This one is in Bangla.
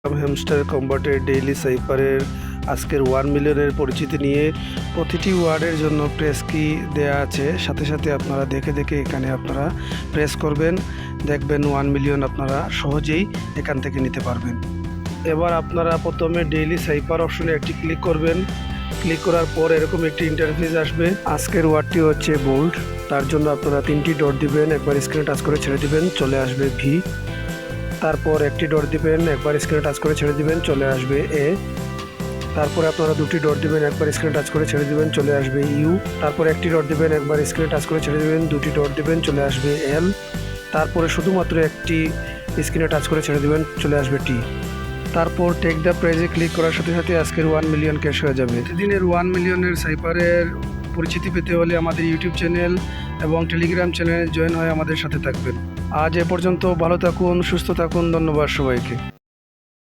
হ্যামস্টার কম্বাটের ডেইলি সাইপারের আজকের 1 মিলিয়নের পরিচিতি নিয়ে প্রতিটি ওয়ার্ডের জন্য প্রেস কি দেয়া আছে, সাথে সাথে আপনারা দেখে দেখে এখানে আপনারা প্রেস করবেন, দেখবেন 1 মিলিয়ন আপনারা সহজেই এখান থেকে নিতে পারবেন। এবার আপনারা প্রথমে ডেইলি সাইপার অপশনে একটি ক্লিক করবেন। ক্লিক করার পর এরকম একটি ইন্টারফেস আসবে। আজকের ওয়ার্ডটি হচ্ছে বোল্ড, তার জন্য আপনারা 3টি ডট দিবেন, একবার স্ক্রিনে টাচ করে ছেড়ে দিবেন, চলে আসবে ভি। তারপর একটি ডট দিবেন, একবার স্ক্রিনে টাচ করে ছেড়ে দিবেন, চলে আসবে এ। তারপরে আপনারা 2টি ডট দিবেন, একবার স্ক্রিনে টাচ করে ছেড়ে দিবেন, চলে আসবে ইউ। তারপর একটি ডট দিবেন, একবার স্ক্রিনে টাচ করে ছেড়ে দিবেন, 2টি ডট দিবেন, চলে আসবে এল। তারপরে শুধুমাত্র একটি স্ক্রিনে টাচ করে ছেড়ে দিবেন, চলে আসবে টি। তারপর টেক দ্য প্রাইজে ক্লিক করার সাথে সাথে আজকের 1 মিলিয়ন ক্যাশ হয়ে যাবে। প্রতিদিনের 1 মিলিয়নের সাইপারের পরিচিতি পেতে হলে আমাদের ইউটিউব চ্যানেল এবং টেলিগ্রাম চ্যানেলে জয়েন হয়ে আমাদের সাথে থাকবেন। আজ এ পর্যন্ত, ভালো থাকুন, সুস্থ থাকুন, ধন্যবাদ সবাইকে।